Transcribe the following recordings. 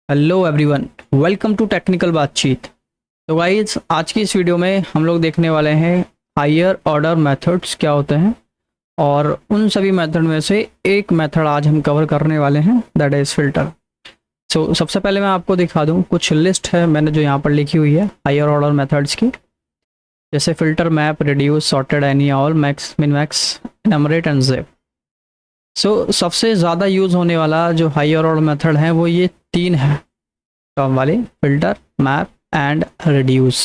Hello everyone, welcome to technical बातचीत। तो guys, आज की इस वीडियो में हम लोग देखने वाले हैं हायर ऑर्डर मेथड्स क्या होते हैं, और उन सभी मेथड में से एक मेथड आज हम कवर करने वाले हैं, दैट इज़ फिल्टर। सो सबसे पहले मैं आपको दिखा दूं, कुछ लिस्ट है मैंने जो यहाँ पर लिखी हुई है हायर ऑर्डर मेथड्स की, जैसे filter, map, reduce, sorted, any, all, max, min max, enumerate and zip. So सबसे ज़्यादा यूज़ होने वाला जो हायर ऑर्डर मेथड है वो ये तीन है टर्म वाले, फिल्टर, मैप एंड रिड्यूस।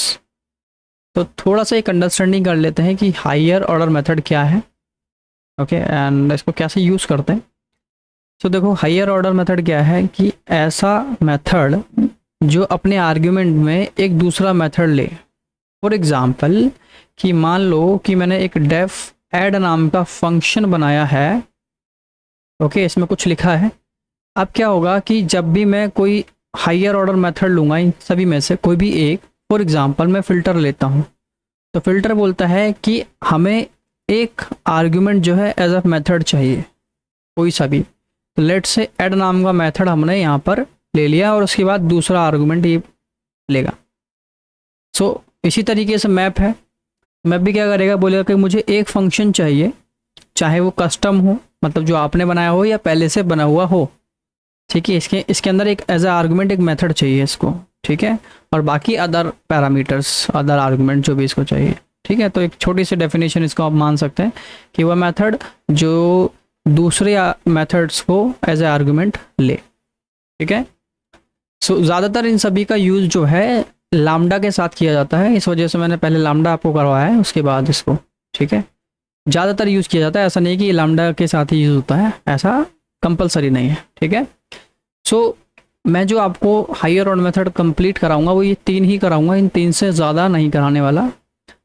तो थोड़ा सा एक अंडरस्टैंडिंग कर लेते हैं कि हायर ऑर्डर मेथड क्या है, ओके, एंड इसको कैसे यूज़ करते हैं। तो देखो, हायर ऑर्डर मेथड क्या है कि ऐसा मेथड जो अपने आर्ग्यूमेंट में एक दूसरा मेथड ले। फॉर एग्जांपल, कि मान लो कि मैंने एक डेफ ऐड नाम का फंक्शन बनाया है, ओके, इसमें कुछ लिखा है। अब क्या होगा कि जब भी मैं कोई हायर ऑर्डर मेथड लूँगा, इन सभी में से कोई भी एक, फॉर एग्जांपल मैं फ़िल्टर लेता हूँ, तो फ़िल्टर बोलता है कि हमें एक आर्गुमेंट जो है एज अ मेथड चाहिए, कोई सा भी। तो लेट से ऐड नाम का मेथड हमने यहाँ पर ले लिया और उसके बाद दूसरा आर्गुमेंट ये लेगा। सो इसी तरीके से मैप है। मैप भी क्या करेगा, बोलेगा कि मुझे एक फंक्शन चाहिए, चाहे वो कस्टम हो, मतलब जो आपने बनाया हो, या पहले से बना हुआ हो, ठीक है। इसके अंदर एक एज अ आर्गुमेंट एक मेथड चाहिए इसको, ठीक है, और बाकी अदर पैरामीटर्स, अदर आर्गुमेंट जो भी इसको चाहिए, ठीक है। तो एक छोटी सी डेफिनेशन इसको आप मान सकते हैं कि वह मेथड जो दूसरे मेथड्स को एज ए आर्गुमेंट ले, ठीक है। सो ज़्यादातर इन सभी का यूज़ जो है लामडा के साथ किया जाता है, इस वजह से मैंने पहले लामडा आपको करवाया है, उसके बाद इसको, ठीक है। ज़्यादातर यूज़ किया जाता है, ऐसा नहीं कि लामडा के साथ ही यूज़ होता है, ऐसा कंपलसरी नहीं है, ठीक है। सो मैं जो आपको हायर ऑर्डर मेथड कंप्लीट कराऊंगा वो ये तीन ही कराऊंगा, इन तीन से ज़्यादा नहीं कराने वाला,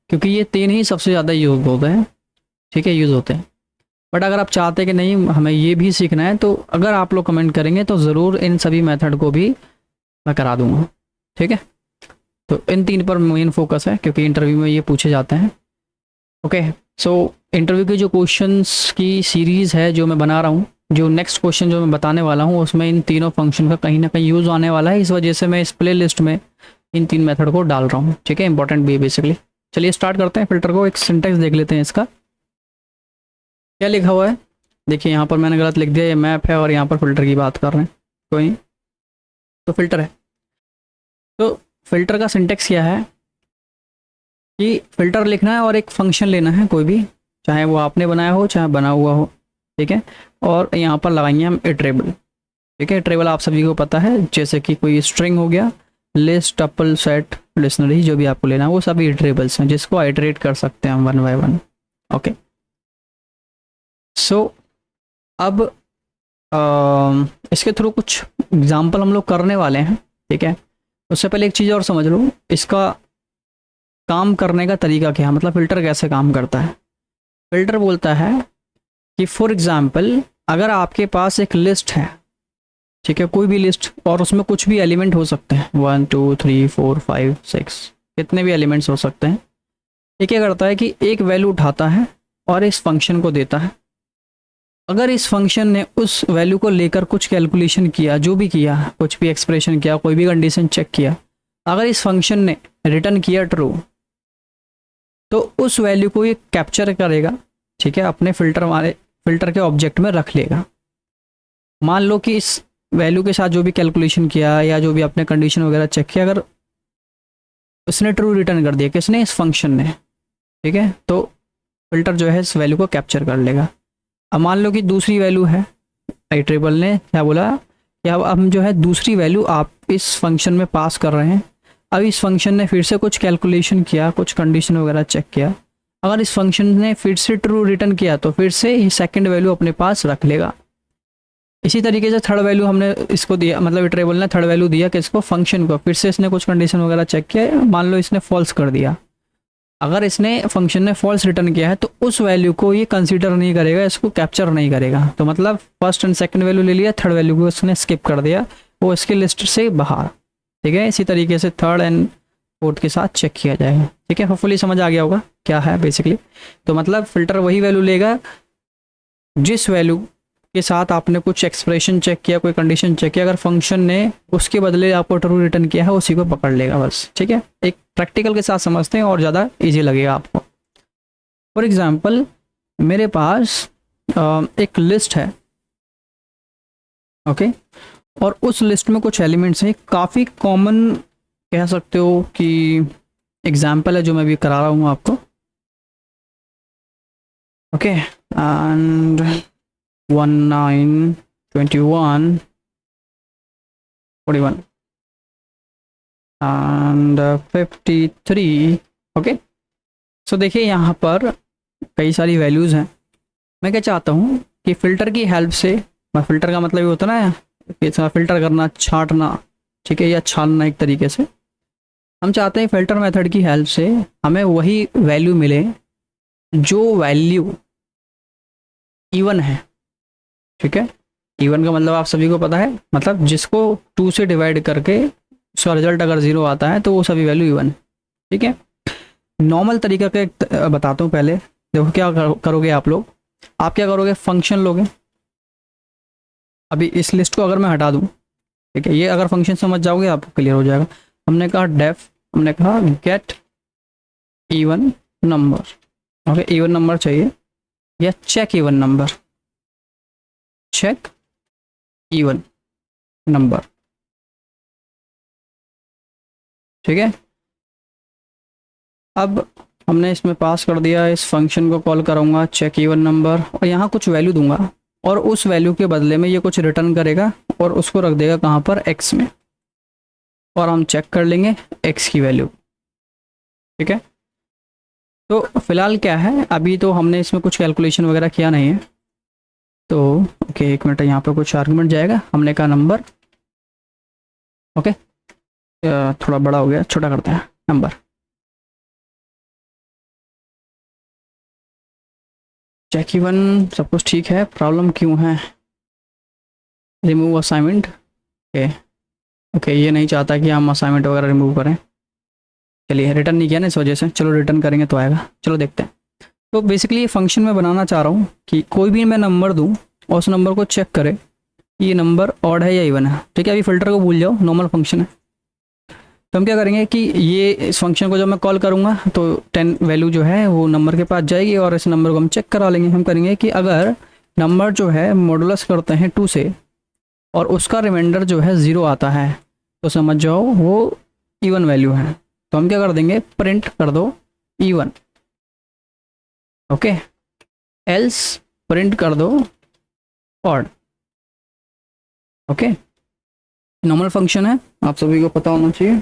क्योंकि ये तीन ही सबसे ज़्यादा यूज़ होते हैं, ठीक है, यूज़ होते हैं। बट अगर आप चाहते हैं कि नहीं हमें ये भी सीखना है, तो अगर आप लोग कमेंट करेंगे तो ज़रूर इन सभी मेथड को भी मैं करा दूंगा, ठीक है। तो इन तीन पर मेन फोकस है, क्योंकि इंटरव्यू में ये पूछे जाते हैं, ओके। सो इंटरव्यू के जो क्वेश्चंस की सीरीज़ है जो मैं बना रहा हूँ, जो नेक्स्ट क्वेश्चन जो मैं बताने वाला हूँ, उसमें इन तीनों फंक्शन का कहीं ना कहीं यूज़ आने वाला है, इस वजह से मैं इस प्ले लिस्ट में इन तीन मेथड को डाल रहा हूँ, ठीक है। इंपॉर्टेंट भी है बेसिकली। चलिए स्टार्ट करते हैं। फिल्टर को एक सिंटेक्स देख लेते हैं इसका क्या लिखा हुआ है। देखिए यहाँ पर मैंने गलत लिख दिया, ये मैप है और यहाँ पर फिल्टर की बात कर रहे हैं, कोई नहीं, तो फिल्टर है। तो फिल्टर का सिंटेक्स क्या है कि फिल्टर लिखना है और एक फंक्शन लेना है कोई भी, चाहे वो आपने बनाया हो चाहे बना हुआ हो, ठीक है। और यहाँ पर लगाएंगे हम इटरेबल, ठीक है। इटरेबल आप सभी को पता है, जैसे कि कोई स्ट्रिंग हो गया, लिस्ट, टपल, सेट, डिक्शनरी, जो भी आपको लेना है वो सभी इटरेबल्स हैं, जिसको आइटरेट कर सकते हैं हम वन बाय वन, ओके। सो अब इसके थ्रू कुछ एग्जाम्पल हम लोग करने वाले हैं, ठीक है। उससे पहले एक चीज़ और समझ लो, इसका काम करने का तरीका क्या है, मतलब फ़िल्टर कैसे काम करता है। फ़िल्टर बोलता है कि फॉर एग्जांपल अगर आपके पास एक लिस्ट है, ठीक है, कोई भी लिस्ट, और उसमें कुछ भी एलिमेंट हो सकते हैं, 1 2 3 4 5 6, कितने भी एलिमेंट्स हो सकते हैं। ये क्या करता है कि एक वैल्यू उठाता है और इस फंक्शन को देता है। अगर इस फंक्शन ने उस वैल्यू को लेकर कुछ कैलकुलेशन किया, जो भी किया, कुछ भी एक्सप्रेशन किया, कोई भी कंडीशन चेक किया, अगर इस फंक्शन ने रिटर्न किया ट्रू, तो उस वैल्यू को ये कैप्चर करेगा, ठीक है, अपने फिल्टर के ऑब्जेक्ट में रख लेगा। मान लो कि इस वैल्यू के साथ जो भी कैलकुलेशन किया या जो भी आपने कंडीशन वगैरह चेक किया, अगर उसने ट्रू रिटर्न कर दिया, किसने, इस फंक्शन ने, ठीक है, तो फिल्टर जो है इस वैल्यू को कैप्चर कर लेगा। अब मान लो कि दूसरी वैल्यू है, आइटरेबल ने क्या बोला कि अब हम जो है दूसरी वैल्यू आप इस फंक्शन में पास कर रहे हैं। अब इस फंक्शन ने फिर से कुछ कैलकुलेशन किया, कुछ कंडीशन वगैरह चेक किया, अगर इस फंक्शन ने फिर से ट्रू रिटर्न किया तो फिर से ये सेकंड वैल्यू अपने पास रख लेगा। इसी तरीके से थर्ड वैल्यू हमने इसको दिया, मतलब इटरेबल ने थर्ड वैल्यू दिया किसको, फंक्शन को, फिर से इसने कुछ कंडीशन वगैरह चेक किया, मान लो इसने फॉल्स कर दिया। अगर इसने फंक्शन ने फॉल्स रिटर्न किया है तो उस वैल्यू को ये कंसीडर नहीं करेगा, इसको कैप्चर नहीं करेगा। तो मतलब फर्स्ट एंड सेकंड वैल्यू ले लिया, थर्ड वैल्यू को उसने स्किप कर दिया, वो इसके लिस्ट से बाहर, ठीक है। इसी तरीके से थर्ड एंड फोर्थ के साथ चेक किया जाएगा, ठीक है। होपफुली समझ आ गया होगा क्या है बेसिकली। तो मतलब फिल्टर वही वैल्यू लेगा जिस वैल्यू के साथ आपने कुछ एक्सप्रेशन चेक किया, कोई कंडीशन चेक किया, अगर फंक्शन ने उसके बदले आपको ट्रू रिटर्न किया है, उसी को पकड़ लेगा बस। ठीक है, एक प्रैक्टिकल के साथ समझते हैं और ज़्यादा ईजी लगेगा आपको। फॉर एग्जाम्पल मेरे पास एक लिस्ट है, ओके, और उस लिस्ट में कुछ एलिमेंट्स हैं, काफ़ी कॉमन कह सकते हो कि एग्जाम्पल है जो मैं भी करा रहा हूँ आपको। Okay, and 19, 21, 41 and 53। ओके, सो देखिए यहाँ पर कई सारी वैल्यूज़ हैं। मैं क्या चाहता हूँ कि फ़िल्टर की हेल्प से, मैं फ़िल्टर का मतलब ये होता है ना कि फ़िल्टर करना, छांटना, ठीक है, या छानना एक तरीके से। हम चाहते हैं फ़िल्टर मेथड की हेल्प से हमें वही वैल्यू मिले जो वैल्यू इवन है। ठीक है, इवन का मतलब आप सभी को पता है, मतलब जिसको 2 से डिवाइड करके उसका रिजल्ट अगर 0 आता है तो वो सभी वैल्यू इवन। ठीक है, नॉर्मल तरीका का बताता हूँ पहले। देखो क्या करोगे आप लोग, आप क्या करोगे, फंक्शन लोगे। अभी इस लिस्ट को अगर मैं हटा दूँ, ठीक है, ये अगर फंक्शन समझ जाओगे आपको क्लियर हो जाएगा। हमने कहा डेफ, हमने कहा get even number. Okay, even number चाहिए या check even number, check even number. ठीक है, अब हमने इसमें पास कर दिया, इस फंक्शन को कॉल करूँगा चेक इवन नंबर, और यहाँ कुछ वैल्यू दूंगा और उस वैल्यू के बदले में ये कुछ रिटर्न करेगा और उसको रख देगा कहाँ पर, एक्स में, और हम चेक कर लेंगे एक्स की वैल्यू। ठीक है, तो फिलहाल क्या है, अभी तो हमने इसमें कुछ कैलकुलेशन वगैरह किया नहीं है, तो ओके एक मिनट, यहाँ पर कुछ आर्गुमेंट जाएगा। हमने कहा नंबर, ओके, थोड़ा बड़ा हो गया, छोटा करते हैं, नंबर। चेक इवन सब कुछ ठीक है, प्रॉब्लम क्यों है, रिमूव असाइनमेंट। ओके ओके, ये नहीं चाहता कि हम असाइनमेंट वगैरह रिमूव करें। चलिए, रिटर्न नहीं किया ना इस वजह से, चलो रिटर्न करेंगे तो आएगा। चलो देखते हैं। तो बेसिकली ये फंक्शन में बनाना चाह रहा हूँ कि कोई भी मैं नंबर दूँ और उस नंबर को चेक करे कि ये नंबर ऑड है या इवन है। ठीक है, अभी फिल्टर को भूल जाओ, नॉर्मल फंक्शन है। तो हम क्या करेंगे कि ये इस फंक्शन को जब मैं कॉल करूँगा तो 10 वैल्यू जो है वो नंबर के पास जाएगी और इस नंबर को हम चेक करा लेंगे। हम करेंगे कि अगर नंबर जो है मॉडुलस करते हैं 2 से और उसका रिमाइंडर जो है 0 आता है तो समझ जाओ वो इवन वैल्यू है। तो हम क्या कर देंगे, प्रिंट कर दो इवन। ओके, एल्स प्रिंट कर दो ऑड। ओके, नॉर्मल फंक्शन है, आप सभी को पता होना चाहिए।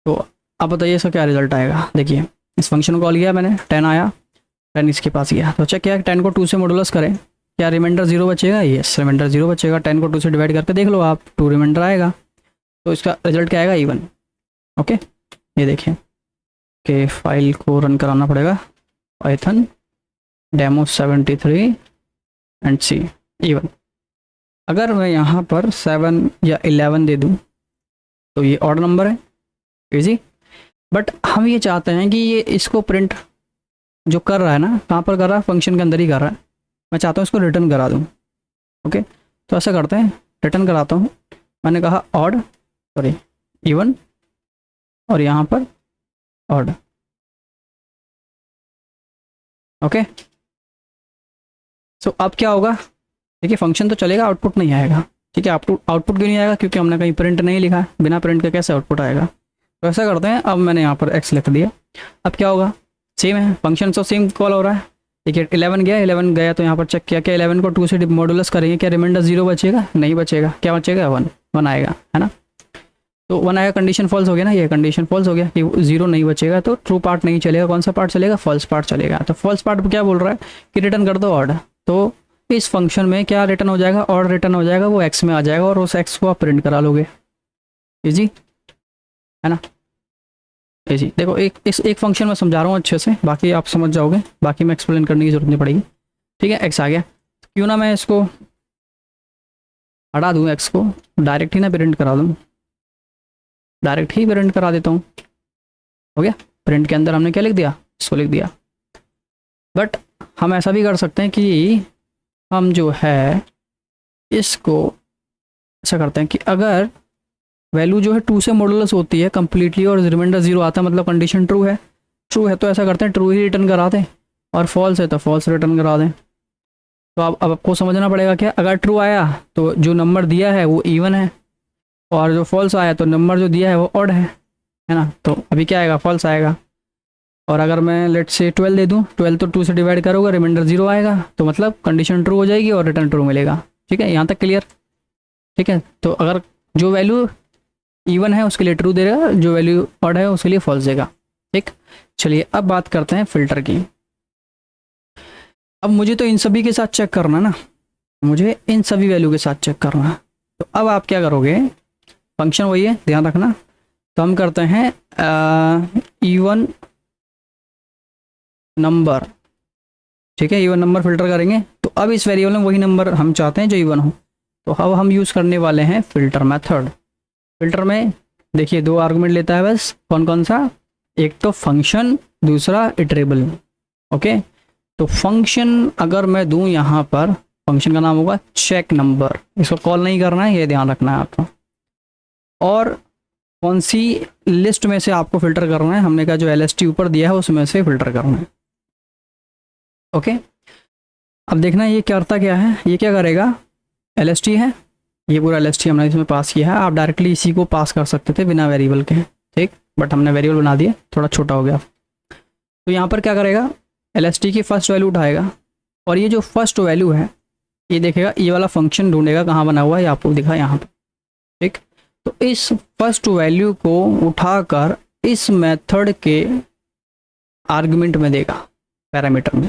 तो अब बताइए इसका क्या रिजल्ट आएगा। देखिए, इस फंक्शन को कॉल किया मैंने, 10 आया, 10 इसके पास गया, तो चेक किया 10 को 2 से मॉडुलस करें, क्या रिमाइंडर 0 बचेगा। यस, रिमाइंडर 0 बचेगा। 10 को 2 से डिवाइड करके देख लो आप, 2 रिमाइंडर आएगा, तो इसका रिजल्ट क्या आएगा, इवन। ओके, ये देखें कि फाइल को रन कराना पड़ेगा, Python demo 73 and C, even. अगर मैं यहाँ पर 7 या 11 दे दूँ तो ये ऑड नंबर है, इजी। बट हम ये चाहते हैं कि ये इसको प्रिंट जो कर रहा है ना, कहाँ पर कर रहा है, फंक्शन के अंदर ही कर रहा है। मैं चाहता हूँ इसको रिटर्न करा दूँ। ओके, तो ऐसा करते हैं, रिटर्न कराता हूँ। मैंने कहा ऑड, सॉरी इवन, और यहाँ पर ऑड। ओके, सो अब क्या होगा, देखिए फंक्शन तो चलेगा, आउटपुट नहीं आएगा। ठीक है, आउटपुट क्यों नहीं आएगा, क्योंकि हमने कहीं प्रिंट नहीं लिखा है, बिना प्रिंट के कैसे आउटपुट आएगा। तो ऐसा करते हैं, अब मैंने यहाँ पर एक्स लिख दिया। अब क्या होगा, सेम है, फंक्शन तो सेम कॉल हो रहा है। ठीक है, 11 गया तो यहाँ पर चेक किया, क्या 11 को 2 से मॉडुलस करेंगे, क्या रिमाइंडर 0 बचेगा, नहीं बचेगा, क्या बचेगा, 1 आएगा, है ना। तो 1 आएगा, कंडीशन फॉल्स हो गया ना, ये कंडीशन फॉल्स हो गया कि 0 नहीं बचेगा, तो ट्रू पार्ट नहीं चलेगा, कौन सा पार्ट चलेगा, फॉल्स पार्ट चलेगा। तो फॉल्स पार्ट क्या बोल रहा है कि रिटर्न कर दो ऑड। तो इस फंक्शन में क्या रिटर्न हो जाएगा, ऑड रिटर्न हो जाएगा, वो एक्स में आ जाएगा और उस एक्स को आप प्रिंट करा लोगे। इजी है ना, इजी। देखो एक फंक्शन में समझा रहा हूँ अच्छे से, बाकी आप समझ जाओगे, बाकी मैं एक्सप्लेन करने की जरूरत नहीं पड़ेगी। ठीक है, एक्स आ गया, क्यों ना मैं इसको हटा दूँ, एक्स को डायरेक्ट ही ना प्रिंट करा दूँ, डायरेक्ट ही प्रिंट करा देता हूँ। हो गया, प्रिंट के अंदर हमने क्या लिख दिया, इसको लिख दिया। बट हम ऐसा भी कर सकते हैं कि हम जो है इसको ऐसा करते हैं कि अगर वैल्यू जो है 2 से मॉडुलस होती है कम्प्लीटली और रिमाइंडर 0 आता है, मतलब कंडीशन ट्रू है तो ऐसा करते हैं ट्रू ही रिटर्न करा दें, और फॉल्स है तो फॉल्स रिटर्न करा दें। तो अब आपको समझना पड़ेगा क्या, अगर ट्रू आया तो जो नंबर दिया है वो इवन है, और जो फॉल्स आया तो नंबर जो दिया है वो ऑड है ना। तो अभी क्या आएगा, फॉल्स आएगा। और अगर मैं लेट से 12 दे दूँ, 12 तो 2 से डिवाइड करोगे, रिमाइंडर 0 आएगा, तो मतलब कंडीशन ट्रू हो जाएगी और रिटर्न ट्रू मिलेगा। ठीक है, यहाँ तक क्लियर। ठीक है, तो अगर जो वैल्यू इवन है उसके लिए ट्रू देगा, जो वैल्यू ऑड है उसके लिए फॉल्स देगा। ठीक, चलिए अब बात करते हैं फिल्टर की। अब मुझे तो इन सभी के साथ चेक करना ना, मुझे इन सभी वैल्यू के साथ चेक करना। तो अब आप क्या करोगे, फंक्शन वही है, ध्यान रखना। तो हम करते हैं इवन नंबर। ठीक है, इवन नंबर फिल्टर करेंगे। तो अब इस वेरिएबल में वही नंबर हम चाहते हैं जो इवन हो। तो अब हम यूज़ करने वाले हैं फिल्टर मेथड। फिल्टर में देखिए 2 आर्गुमेंट लेता है बस, कौन कौन सा, एक तो फंक्शन, दूसरा इटरेबल। ओके, तो फंक्शन अगर मैं दूं यहाँ पर, फंक्शन का नाम होगा चेक नंबर, इसको कॉल नहीं करना है, ये ध्यान रखना है आपको। और कौन सी लिस्ट में से आपको फिल्टर करना है, हमने कहा जो LST ऊपर दिया है उसमें से फिल्टर करना है। ओके, अब देखना ये करता क्या है, ये क्या करेगा, LST है, ये पूरा LST हमने इसमें पास किया है। आप डायरेक्टली इसी को पास कर सकते थे बिना वेरिएबल के, ठीक, बट हमने वेरिएबल बना दिया, थोड़ा छोटा हो गया। तो यहाँ पर क्या करेगा, LST की फर्स्ट वैल्यू उठाएगा, और ये जो फर्स्ट वैल्यू है ये देखेगा, ये वाला फंक्शन ढूंढेगा कहाँ बना हुआ है, ये आपको दिखा यहाँ पर। ठीक, तो इस फर्स्ट वैल्यू को उठाकर इस मेथड के आर्गुमेंट में देगा, पैरामीटर में।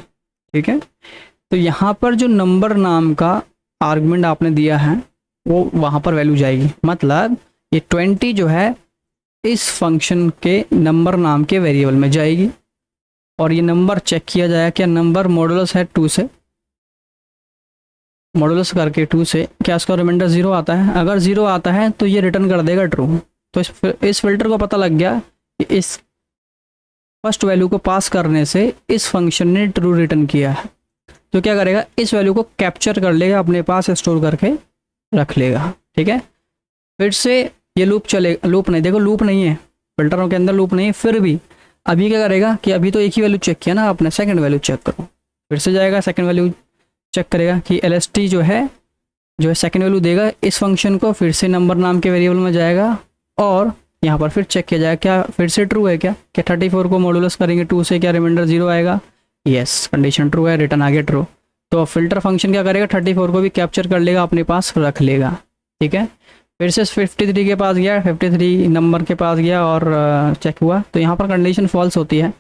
ठीक है, तो यहाँ पर जो नंबर नाम का आर्गुमेंट आपने दिया है वो वहाँ पर वैल्यू जाएगी, मतलब ये 20 जो है इस फंक्शन के नंबर नाम के वेरिएबल में जाएगी, और ये नंबर चेक किया जाएगा क्या नंबर मॉडुलस है 2 से, मॉडुलस करके 2 से क्या इसका रिमाइंडर 0 आता है, अगर 0 आता है तो ये रिटर्न कर देगा ट्रू। तो इस फिल्टर को पता लग गया कि इस फर्स्ट वैल्यू को पास करने से इस फंक्शन ने ट्रू रिटर्न किया है। तो क्या करेगा, इस वैल्यू को कैप्चर कर लेगा, अपने पास स्टोर करके रख लेगा। ठीक है, फिर से ये लूप चलेगा, लूप नहीं, देखो लूप नहीं है, फिल्टरों के अंदर लूप नहीं है, फिर भी अभी क्या करेगा कि अभी तो एक ही वैल्यू चेक किया ना आपने, सेकंड वैल्यू चेक करो, फिर से जाएगा सेकंड वैल्यू चेक करेगा कि LST जो है सेकंड वैल्यू देगा इस फंक्शन को, फिर से नंबर नाम के वेरिएबल में जाएगा, और यहाँ पर फिर चेक किया जाएगा क्या फिर से ट्रू है क्या 34 को मॉडुलस करेंगे 2 से, क्या रिमाइंडर 0 आएगा, यस कंडीशन ट्रू है, रिटर्न आ गया ट्रू। तो फिल्टर फंक्शन क्या करेगा, 34 को भी कैप्चर कर लेगा, अपने पास रख लेगा। ठीक है, फिर से 53 के पास गया, 53 नंबर के पास गया और चेक हुआ, तो यहाँ पर कंडीशन फॉल्स होती है,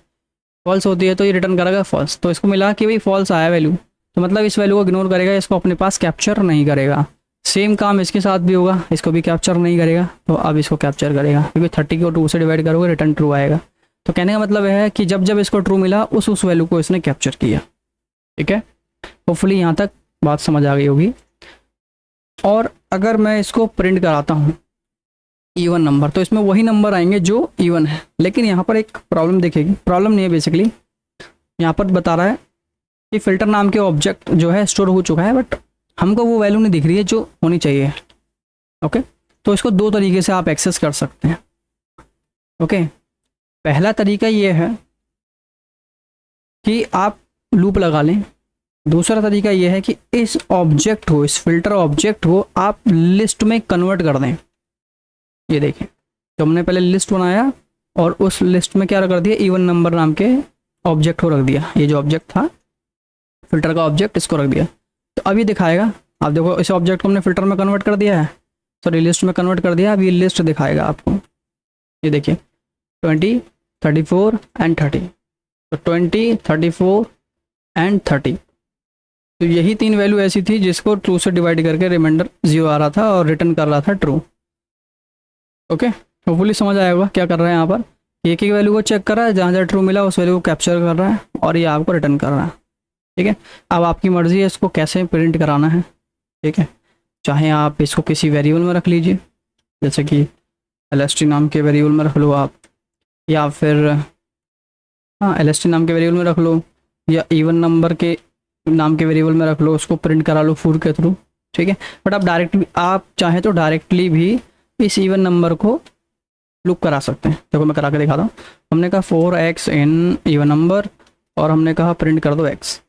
फॉल्स होती है तो ये रिटर्न करेगा फॉल्स। तो इसको मिला कि भाई फॉल्स आया वैल्यू, तो मतलब इस वैल्यू को इग्नोर करेगा, इसको अपने पास कैप्चर नहीं करेगा। सेम काम इसके साथ भी होगा, इसको भी कैप्चर नहीं करेगा, तो अब इसको कैप्चर करेगा, क्योंकि 30 को 2 से डिवाइड करोगे रिटर्न ट्रू आएगा। तो कहने का मतलब है कि जब जब इसको ट्रू मिला उस वैल्यू को इसने कैप्चर किया। ठीक है, होपफुली यहाँ तक बात समझ आ गई होगी। और अगर मैं इसको प्रिंट कराता हूँ इवन नंबर, तो इसमें वही नंबर आएंगे जो इवन है, लेकिन यहाँ पर एक प्रॉब्लम दिखेगी, प्रॉब्लम नहीं है बेसिकली, यहाँ पर बता रहा है कि फिल्टर नाम के ऑब्जेक्ट जो है स्टोर हो चुका है, बट हमको वो वैल्यू नहीं दिख रही है जो होनी चाहिए। ओके, तो इसको 2 तरीके से आप एक्सेस कर सकते हैं। ओके, पहला तरीका ये है कि आप लूप लगा लें, दूसरा तरीका ये है कि इस ऑब्जेक्ट को, इस फिल्टर ऑब्जेक्ट को आप लिस्ट में कन्वर्ट कर दें। ये देखें, तो हमने पहले लिस्ट बनाया और उस लिस्ट में क्या कर दिया, इवन नंबर नाम के ऑब्जेक्ट को रख दिया, ये जो ऑब्जेक्ट था फिल्टर का ऑब्जेक्ट, इसको रख दिया। तो अभी दिखाएगा, आप देखो इस ऑब्जेक्ट को हमने फिल्टर में कन्वर्ट कर दिया है, सॉरी लिस्ट में कन्वर्ट कर दिया, अभी लिस्ट दिखाएगा आपको। ये देखिए 20, 34 एंड 30, तो 20, 34 एंड 30, तो यही 3 वैल्यू ऐसी थी जिसको 2 से डिवाइड करके रिमाइंडर 0 आ रहा था और रिटर्न कर रहा था ट्रू। ओके, होपफुली समझ आया होगा क्या कर रहा है यहाँ पर, एक एक वैल्यू को चेक कर रहा है, जहाँ जहाँ ट्रू मिला उस वैल्यू को कैप्चर कर रहा है और ये आपको रिटर्न कर रहा है। ठीक है, अब आपकी मर्ज़ी है इसको कैसे प्रिंट कराना है। ठीक है, चाहे आप इसको किसी वेरिएबल में रख लीजिए, जैसे कि LST नाम के वेरिएबल में रख लो आप, या फिर LST नाम के वेरिएबल में रख लो, या इवन नंबर के नाम के वेरिएबल में रख लो, उसको प्रिंट करा लो फूर के थ्रू, ठीक है। बट आप चाहें तो डायरेक्टली भी इस इवन नंबर को लूप करा सकते हैं। देखो मैं करा के दिखाता हूँ। हमने कहा 4x इन इवन नंबर और हमने कहा प्रिंट कर दो x,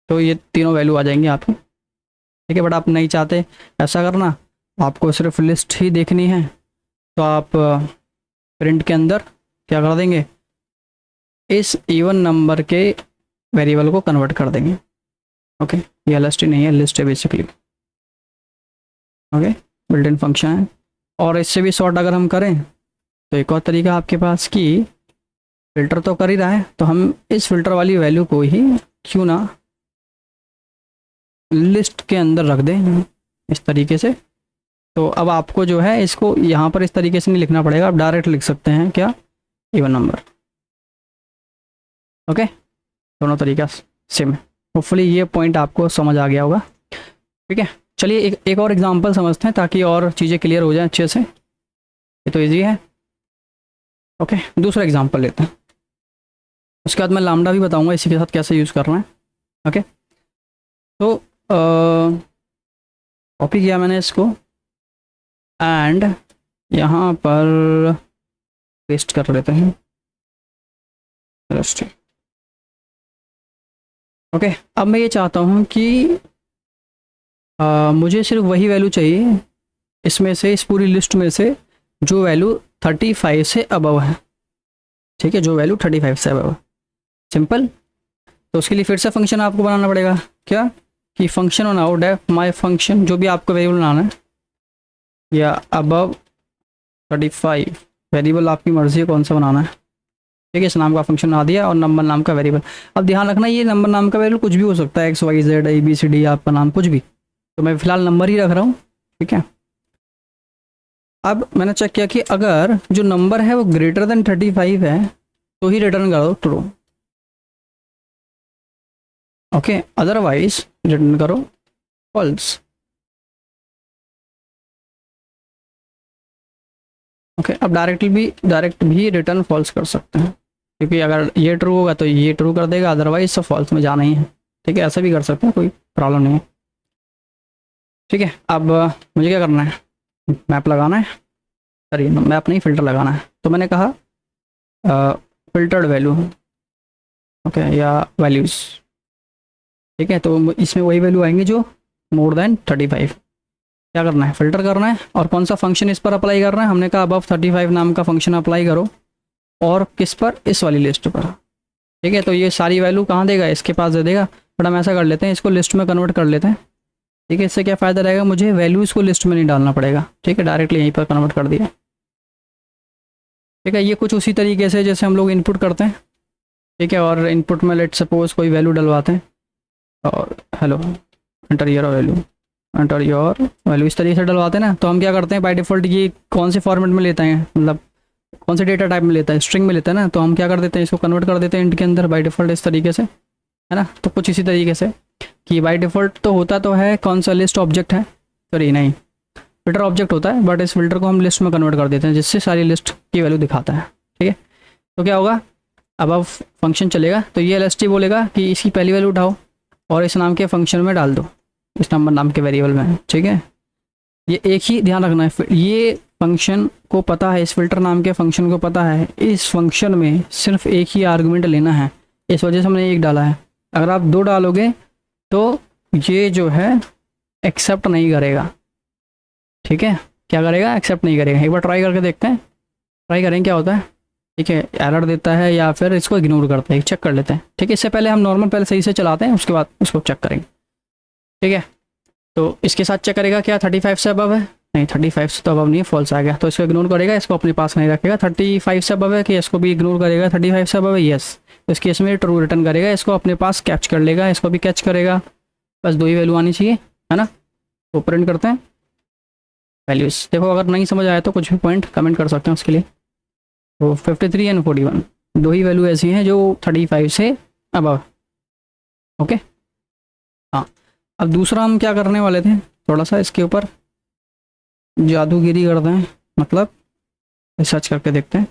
तो ये तीनों वैल्यू आ जाएंगी आपकी, ठीक है। बट आप नहीं चाहते ऐसा करना, आपको सिर्फ लिस्ट ही देखनी है, तो आप प्रिंट के अंदर क्या कर देंगे, इस इवन नंबर के वेरिएबल को कन्वर्ट कर देंगे। ओके, ये एलएसटी नहीं है, लिस्ट है basically. Okay, built in function है। और इससे भी शॉर्ट अगर हम करें तो एक और तरीका आपके पास कि फिल्टर तो कर ही रहा है, तो हम इस फिल्टर वाली वैल्यू को ही क्यों ना लिस्ट के अंदर रख दें इस तरीके से। तो अब आपको जो है इसको यहाँ पर इस तरीके से नहीं लिखना पड़ेगा, आप डायरेक्ट लिख सकते हैं क्या, इवन नंबर। ओके, दोनों तरीका सेम है। होपफुली ये पॉइंट आपको समझ आ गया होगा, ठीक है। चलिए एक और एग्जांपल समझते हैं ताकि और चीज़ें क्लियर हो जाएं अच्छे से। ये तो इजी है। ओके, दूसरा एग्जांपल लेते हैं, उसके बाद मैं लैम्डा भी बताऊंगा इसी के साथ कैसे यूज़ करना है। ओके, तो कॉपी किया मैंने इसको एंड यहाँ पर पेस्ट कर लेते हैं। ओके, अब मैं ये चाहता हूँ कि मुझे सिर्फ वही वैल्यू चाहिए इसमें से, इस पूरी लिस्ट में से जो वैल्यू 35 से अबव है, ठीक है, जो वैल्यू 35 से अबव है। सिंपल। तो उसके लिए फिर से फंक्शन आपको बनाना पड़ेगा, क्या कि फंक्शन बनाओ डेफ माई फंक्शन, जो भी आपको वेरिएबल बनाना है, या अबव 35 वेरिएबल आपकी मर्जी है कौन सा बनाना है, ठीक है। इस नाम का फंक्शन बना दिया और नंबर नाम का वेरिएबल। अब ध्यान रखना ये नंबर नाम का वेरिएबल कुछ भी हो सकता है, XYZ ABCD आपका नाम कुछ भी, तो मैं फिलहाल नंबर ही रख रहा हूँ, ठीक है। अब मैंने चेक किया कि अगर जो नंबर है वो ग्रेटर देन 35 है तो ही रिटर्न करो ट्रू। ओके, अदरवाइज रिटर्न करो फॉल्स। ओके, अब डायरेक्ट भी रिटर्न फॉल्स कर सकते हैं, क्योंकि अगर ये ट्रू होगा तो ये ट्रू कर देगा, अदरवाइज तो फॉल्स में जाना ही है, ठीक है। ऐसा भी कर सकते हैं, कोई प्रॉब्लम नहीं है, ठीक है। अब मुझे क्या करना है, मैप लगाना है, सॉरी मैप नहीं फिल्टर लगाना है। तो मैंने कहा फिल्टर्ड वैल्यू, ओके, या वैल्यूज़, ठीक है। तो इसमें वही वैल्यू आएंगे जो मोर देन 35। क्या करना है, फिल्टर करना है, और कौन सा फंक्शन इस पर अप्लाई करना है, हमने कहा अबव 35 नाम का फंक्शन अप्लाई करो, और किस पर, इस वाली लिस्ट पर, ठीक है। तो ये सारी वैल्यू कहाँ देगा, इसके पास दे देगा। बट हम ऐसा कर लेते हैं, इसको लिस्ट में कन्वर्ट कर लेते हैं, ठीक है। इससे क्या फ़ायदा रहेगा, मुझे वैल्यूज़ को लिस्ट में नहीं डालना पड़ेगा, ठीक है, डायरेक्टली यहीं पर कन्वर्ट कर दिया, ठीक है। ये कुछ उसी तरीके से जैसे हम लोग इनपुट करते हैं, ठीक है, और इनपुट में लेट सपोज कोई वैल्यू डलवाते हैं, और hello enter your value, enter your value, इस तरीके से डलवाते हैं ना। तो हम क्या करते हैं, बाय डिफ़ॉल्ट ये कौन से फॉर्मेट में लेते हैं, मतलब कौन से डेटा टाइप में लेता है, स्ट्रिंग में लेता है ना। तो हम क्या कर देते हैं, इसको कन्वर्ट कर देते हैं इंट के अंदर बाय डिफ़ॉल्ट इस तरीके से, है ना। तो कुछ इसी तरीके से कि बाय डिफ़ॉल्ट तो होता तो है कौन सा, लिस्ट ऑब्जेक्ट है, सॉरी नहीं, फिल्टर ऑब्जेक्ट होता है, बट इस फिल्टर को हम लिस्ट में कन्वर्ट कर देते हैं, जिससे सारी लिस्ट की वैल्यू दिखाता है, ठीक है। तो क्या होगा, अब फंक्शन चलेगा तो ये LST बोलेगा कि इसकी पहली वैल्यू उठाओ और इस नाम के फंक्शन में डाल दो, इस नंबर नाम के वेरिएबल में, ठीक है। ये एक ही ध्यान रखना है, ये फंक्शन को पता है, इस फिल्टर नाम के फंक्शन को पता है इस फंक्शन में सिर्फ एक ही आर्गुमेंट लेना है, इस वजह से हमने एक डाला है। अगर आप दो डालोगे तो ये जो है एक्सेप्ट नहीं करेगा, ठीक है। क्या करेगा, एक्सेप्ट नहीं करेगा। एक बार ट्राई करके देखते हैं, ट्राई करें क्या होता है, ठीक है। एरर देता है या फिर इसको इग्नोर करता है, चेक कर लेते हैं, ठीक है। इससे पहले हम नॉर्मल पहले सही से चलाते हैं, उसके बाद उसको चेक करेंगे, ठीक है। तो इसके साथ चेक करेगा क्या 35 से अबव है, नहीं 35 से तो अबव नहीं है, फॉल्स आ गया, तो इसको इग्नोर करेगा, इसको अपने पास नहीं रखेगा। 35 से अबव है कि इसको भी इग्नोर करेगा, 35 से अबव है यस, तो इस केस में ट्रू रिटर्न करेगा, इसको अपने पास कैच कर लेगा, इसको भी कैच करेगा, बस दो ही वैल्यू आनी चाहिए, है ना। तो प्रिंट करते हैं वैल्यूज़। देखो अगर नहीं समझ आया तो कुछ भी पॉइंट कमेंट कर सकते हैं उसके लिए। तो 53 एंड 41 दो ही वैल्यू ऐसी हैं जो 35 से अबव, ओके। हाँ, अब दूसरा हम क्या करने वाले थे, थोड़ा सा इसके ऊपर जादूगिरी करते हैं, मतलब रिसर्च करके देखते हैं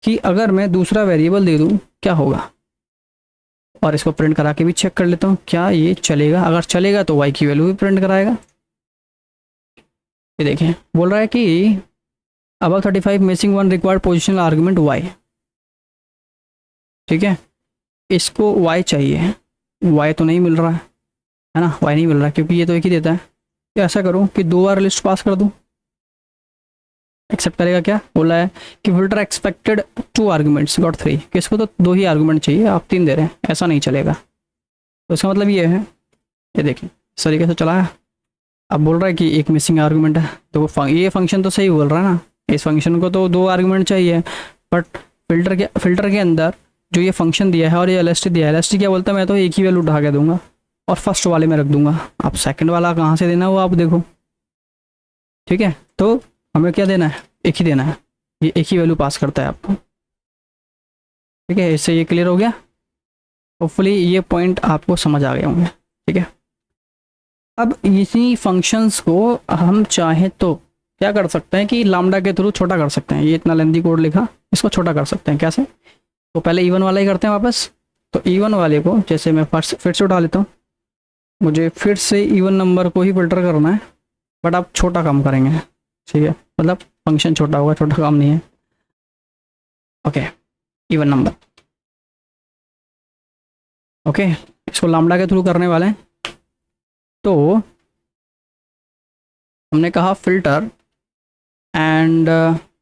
कि अगर मैं दूसरा वेरिएबल दे दूँ क्या होगा। और इसको प्रिंट करा के भी चेक कर लेता हूँ क्या ये चलेगा। अगर चलेगा तो y की वैल्यू भी प्रिंट कराएगा। ये देखिए बोल रहा है कि अब 35 missing one required positional argument y। ठीक है, इसको y चाहिए, y तो नहीं मिल रहा है ना, y नहीं मिल रहा क्योंकि ये तो एक ही देता है। तो ऐसा करूँ कि 2 बार लिस्ट पास कर दूँ, एक्सेप्ट करेगा क्या। बोला है कि फिल्टर एक्सपेक्टेड 2 आर्गूमेंट्स गॉट 3, किसको तो 2 ही आर्गूमेंट चाहिए, आप 3 दे रहे हैं, ऐसा नहीं चलेगा। तो इसका मतलब ये है, ये देखिए इस तरीके से चला है। अब बोल रहा है कि एक मिसिंग आर्गूमेंट है, तो ये फंक्शन तो सही बोल रहा है ना, इस फंक्शन को तो 2 आर्गूमेंट चाहिए, बट फिल्टर के अंदर जो ये फंक्शन दिया है और ये एलएसटी दिया है, एलएसटी क्या बोलता है, मैं तो एक ही वैल्यू उठा के दूंगा और फर्स्ट वाले में रख दूंगा। आप सेकंड वाला कहाँ से देना है वो आप देखो। ठीक है, तो हमें क्या देना है, एक ही देना है, ये एक ही वैल्यू पास करता है आपको। ठीक है, इससे ये क्लियर हो गया। होपफुली ये पॉइंट आपको समझ आ गए होंगे। ठीक है, अब इसी फंक्शंस को हम चाहे तो क्या कर सकते हैं कि लामडा के थ्रू छोटा कर सकते हैं। ये इतना लेंथी कोड लिखा, इसको छोटा कर सकते हैं कैसे। तो पहले इवन वाला ही करते हैं वापस। तो इवन वाले को जैसे मैं फिर से उठा लेता हूँ, मुझे फिर से इवन नंबर को ही फिल्टर करना है, बट आप छोटा काम करेंगे। ठीक है, मतलब फंक्शन छोटा होगा, छोटा काम नहीं है। Okay, even number. ओके, इसको लामडा के थ्रू करने वाले हैं। तो हमने कहा फिल्टर एंड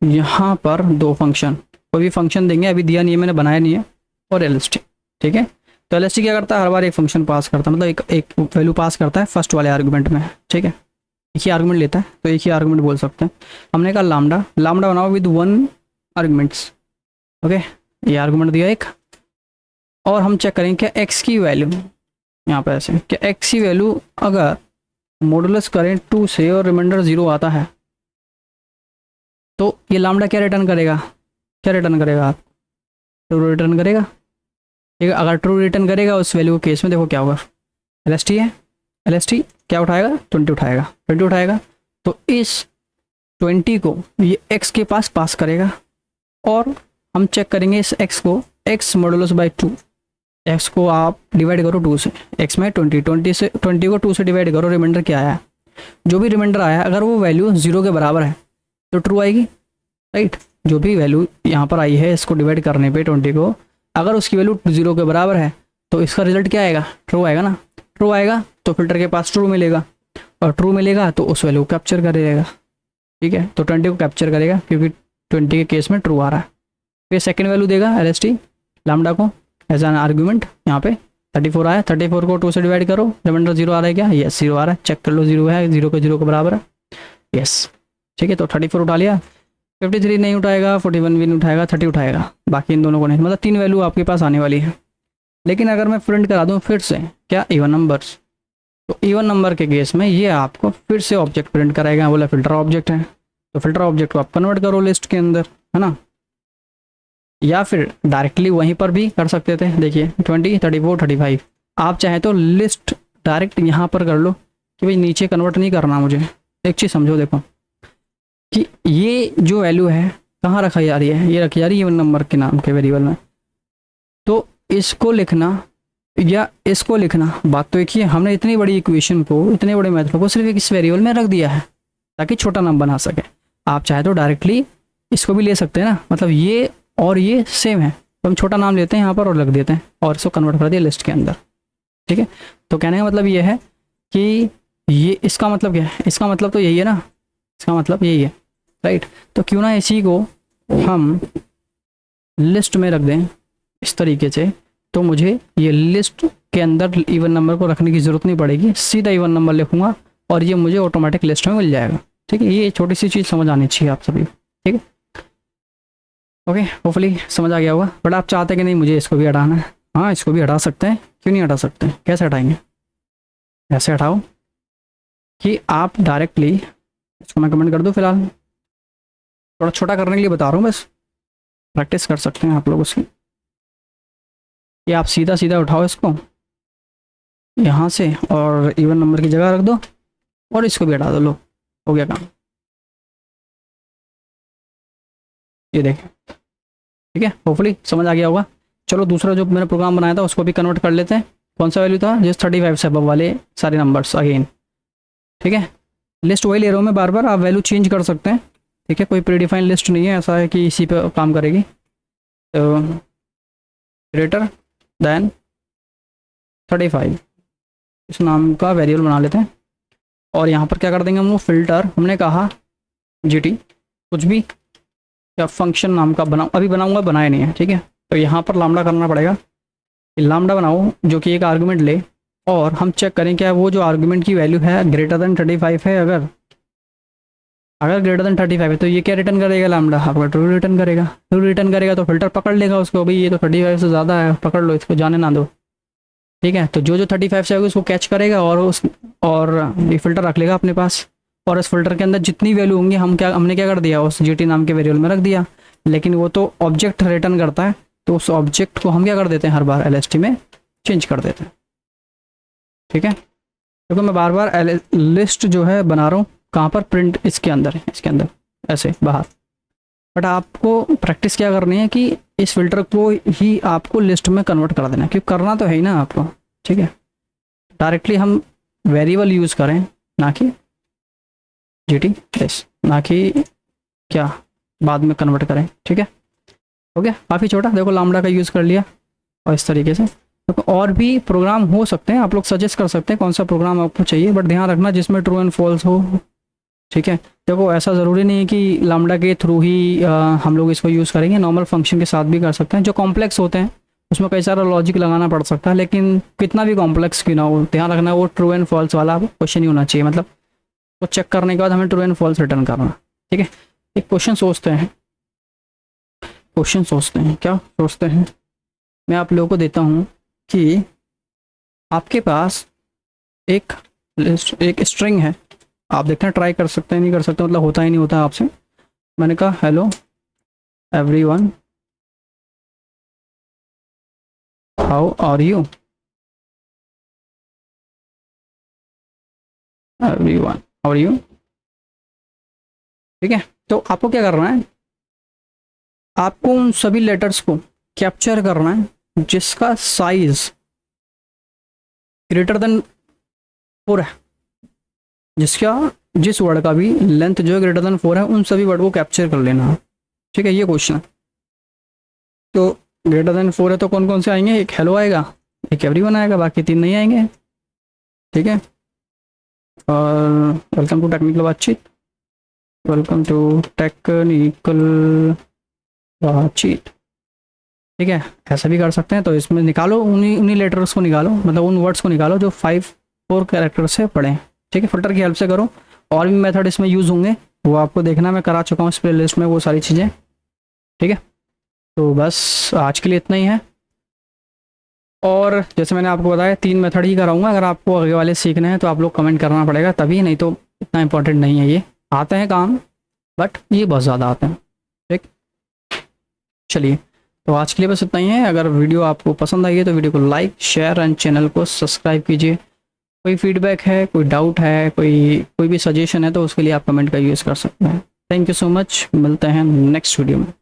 यहाँ पर 2 फंक्शन, कोई भी फंक्शन देंगे, अभी दिया नहीं है मैंने, बनाया नहीं है, और एलएसटी। ठीक है, तो एलएसटी क्या करता है, हर बार एक फंक्शन पास करता है, मतलब एक वैल्यू पास करता है फर्स्ट वाले आर्गूमेंट में। ठीक है, एक ही आर्गूमेंट लेता है, तो एक ही आर्गूमेंट बोल सकते हैं। हमने कहा लामडा, लामडा बनाओ विद 1 आर्गूमेंट्स। ओके, ये आर्गूमेंट दिया एक, और हम चेक करेंगे क्या एक्स की वैल्यू, यहाँ पे ऐसे क्या एक्स की वैल्यू अगर मॉडुलस करें 2 से और रिमाइंडर 0 आता है, तो ये लामडा क्या रिटर्न करेगा, क्या रिटर्न करेगा आप, ट्रू रिटर्न करेगा। ठीक है, अगर ट्रू रिटर्न करेगा उस वैल्यू के केस में देखो क्या होगा, एलएसटी है, एलएसटी क्या उठाएगा, 20 उठाएगा, 20 उठाएगा, तो इस 20 को ये एक्स के पास करेगा, और हम चेक करेंगे इस एक्स को, एक्स मॉडुलस बाई 2, एक्स को आप डिवाइड करो 2 से, एक्स में 20 से 20 को 2 से डिवाइड करो, रिमाइंडर क्या आया, जो भी रिमाइंडर आया अगर वो वैल्यू 0 के बराबर है तो ट्रू आएगी। राइट, जो भी वैल्यू यहाँ पर आई है इसको डिवाइड करने पे 20 को, अगर उसकी वैल्यू 0 के बराबर है तो इसका रिजल्ट क्या आएगा, ट्रू आएगा ना। ट्रू आएगा तो फिल्टर के पास ट्रू मिलेगा, और ट्रू मिलेगा तो उस वैल्यू को कैप्चर करेगा। ठीक है, तो 20 को कैप्चर करेगा क्योंकि 20 के केस में ट्रू आ रहा है। फिर सेकेंड वैल्यू देगा एलएसटी लामडा को एज एन आर्गूमेंट, यहाँ पे 34 आया, 34 को 2 से डिवाइड करो, रिमाइंडर 0 आ रहा है क्या, यस 0 आ रहा है, चेक कर लो 0 है, 0 के बराबर है, यस। ठीक है, तो 34 उठा लिया, 53 नहीं उठाएगा, 41 भी नहीं उठाएगा, 30 उठाएगा, बाकी इन दोनों को नहीं, मतलब 3 वैल्यू आपके पास आने वाली है। लेकिन अगर मैं प्रिंट करा दूँ फिर से क्या इवन नंबर्स, तो इवन नंबर के केस में ये आपको फिर से ऑब्जेक्ट प्रिंट कराएगा, बोला फिल्टर ऑब्जेक्ट है, तो फिल्टर ऑब्जेक्ट को आप कन्वर्ट करो लिस्ट के अंदर, है ना, या फिर डायरेक्टली वहीं पर भी कर सकते थे। देखिए 20, 34, 35, आप चाहे तो लिस्ट डायरेक्ट यहाँ पर कर लो कि भाई नीचे कन्वर्ट नहीं करना मुझे। एक चीज़ समझो, देखो कि ये जो वैल्यू है कहाँ रखा जा रही है, ये रखी जा रही है इवन नंबर के नाम के वेरिएबल में, तो इसको लिखना या इसको लिखना बात तो एक ही है। हमने इतनी बड़ी इक्वेशन को, इतने बड़े मेथड को सिर्फ इस वेरिएबल में रख दिया है ताकि छोटा नाम बना सके। आप चाहे तो डायरेक्टली इसको भी ले सकते हैं ना, मतलब ये और ये सेम है, तो हम छोटा नाम लेते हैं यहाँ पर और रख देते हैं और इसको कन्वर्ट कर दिया लिस्ट के अंदर। ठीक है, तो कहने का मतलब ये है कि ये इसका मतलब क्या है, इसका मतलब तो यही है ना, इसका मतलब यही है, राइट। तो क्यों ना इसी को हम लिस्ट में रख दें इस तरीके से, तो मुझे ये लिस्ट के अंदर इवन नंबर को रखने की ज़रूरत नहीं पड़ेगी, सीधा इवन नंबर लिखूंगा और ये मुझे ऑटोमेटिक लिस्ट में मिल जाएगा। ठीक है, ये छोटी सी चीज़ समझ आनी चाहिए आप सभी। ठीक है, ओके, होपफुली समझ आ गया होगा। बट आप चाहते हैं कि नहीं मुझे इसको भी हटाना है, हाँ इसको भी हटा सकते हैं, क्यों नहीं हटा सकते हैं, कैसे हटाएंगे, ऐसे हटाओ कि आप डायरेक्टली, इसको मैं कमेंट कर दूँ फिलहाल, थोड़ा छोटा करने के लिए बता रहा हूँ, बस प्रैक्टिस कर सकते हैं आप लोग उसकी। ये आप सीधा सीधा उठाओ इसको यहाँ से और इवन नंबर की जगह रख दो और इसको भी हटा दो, लो हो गया काम। ये देखें, ठीक है, होपफुली समझ आ गया होगा चलो दूसरा जो मैंने प्रोग्राम बनाया था उसको भी कन्वर्ट कर लेते हैं। कौन सा वैल्यू था, जिस 35 से अब वाले सारे नंबर्स अगेन। ठीक है, लिस्ट वही ले रहा हूँ मैं बार बार, आप वैल्यू चेंज कर सकते हैं। ठीक है, कोई प्रीडिफाइंड लिस्ट नहीं है, ऐसा है कि इसी पे काम करेगी। तो ग्रेटर देन 35 इस नाम का वेरिएबल बना लेते हैं। और यहाँ पर क्या कर देंगे हम लोग, फिल्टर, हमने कहा GT कुछ भी या फंक्शन नाम का बनाऊँ, अभी बनाऊँगा, बनाया नहीं है। ठीक है, तो यहाँ पर लामडा करना पड़ेगा, लामडा बनाओ जो कि एक आर्गुमेंट ले, और हम चेक करें क्या वो जो आर्गुमेंट की वैल्यू है ग्रेटर देन 35 है। अगर ग्रेटर देन 35 है तो ये क्या रिटर्न करेगा, लामडा आपका ट्रू रिटर्न करेगा। ट्रू रिटर्न करेगा तो फिल्टर पकड़ लेगा उसको, भाई ये तो 35 से ज़्यादा है, पकड़ लो इसको, जाने ना दो। ठीक है, तो जो 35 से होगी उसको कैच करेगा और ये फिल्टर रख लेगा अपने पास। और इस फिल्टर के अंदर जितनी वैल्यू होंगी हमने क्या कर दिया, उस GT नाम के वेरिएबल में रख दिया। लेकिन वो तो ऑब्जेक्ट रिटर्न करता है, तो उस ऑब्जेक्ट को हम क्या कर देते हैं, हर बार LST में चेंज कर देते हैं। ठीक है, क्योंकि मैं बार बार लिस्ट जो है बना रहा हूँ, कहाँ पर, प्रिंट इसके अंदर है, इसके अंदर ऐसे बाहर। बट आपको प्रैक्टिस क्या करनी है कि इस फिल्टर को ही आपको लिस्ट में कन्वर्ट कर देना है, क्योंकि करना तो है ही ना आपको। ठीक है, डायरेक्टली हम वेरिएबल यूज़ करें, ना कि GT प्लेस, ना कि क्या बाद में कन्वर्ट करें। ठीक है, हो गया काफ़ी छोटा, देखो लामडा का यूज़ कर लिया। और इस तरीके से तो और भी प्रोग्राम हो सकते हैं, आप लोग सजेस्ट कर सकते हैं कौन सा प्रोग्राम आपको चाहिए, बट ध्यान रखना जिसमें ट्रू एंड फॉल्स हो। ठीक है, देखो ऐसा ज़रूरी नहीं है कि लामडा के थ्रू ही हम लोग इसको यूज़ करेंगे, नॉर्मल फंक्शन के साथ भी कर सकते हैं। जो कॉम्प्लेक्स होते हैं उसमें कई सारा लॉजिक लगाना पड़ सकता है, लेकिन कितना भी कॉम्प्लेक्स क्यों ना हो, ध्यान रखना वो ट्रू एंड फॉल्स वाला क्वेश्चन ही होना चाहिए। मतलब वो चेक करने के बाद हमें ट्रू एंड फॉल्स रिटर्न करना। ठीक है, एक क्वेश्चन सोचते हैं, क्या सोचते हैं, मैं आप लोगों को देता हूँ कि आपके पास एक स्ट्रिंग है, आप देखना ट्राई कर सकते हैं, नहीं कर सकते मतलब होता ही नहीं होता आपसे। मैंने कहा hello everyone, how are you, everyone how are you. ठीक है, तो आपको क्या करना है, आपको उन सभी लेटर्स को कैप्चर करना है जिसका साइज ग्रेटर देन 4 है, जिस वर्ड का भी लेंथ जो है ग्रेटर देन 4 है, उन सभी वर्ड को कैप्चर कर लेना। ठीक है, ये क्वेश्चन है। तो ग्रेटर देन 4 है तो कौन कौन से आएंगे, एक हेलो आएगा, एक एवरीवन आएगा, बाकी 3 नहीं आएंगे। ठीक है, और वेलकम टू टेक्निकल बातचीत, वेलकम टू टेक्निकल बातचीत। ठीक है, ऐसा भी कर सकते हैं। तो इसमें निकालो उन्हीं लेटर्स को निकालो, मतलब उन वर्ड्स को निकालो जो 5-4 कैरेक्टर से पढ़े। ठीक है, फिल्टर की हेल्प से करो। और भी मेथड इसमें यूज़ होंगे, वो आपको देखना, मैं करा चुका हूँ इस प्ले लिस्ट में वो सारी चीज़ें। ठीक है, तो बस आज के लिए इतना ही है। और जैसे मैंने आपको बताया 3 मेथड ही कराऊंगा, अगर आपको आगे वाले सीखने हैं तो आप लोग कमेंट करना पड़ेगा तभी, नहीं तो इतना इंपॉर्टेंट नहीं है। ये आते हैं काम, बट ये बहुत ज़्यादा आते हैं। ठीक, चलिए तो आज के लिए बस इतना ही है। अगर वीडियो आपको पसंद आई है तो वीडियो को लाइक, शेयर एंड चैनल को सब्सक्राइब कीजिए। कोई फीडबैक है, कोई डाउट है, कोई भी सजेशन है तो उसके लिए आप कमेंट का यूज़ कर सकते हैं। थैंक यू सो मच, मिलते हैं नेक्स्ट वीडियो में।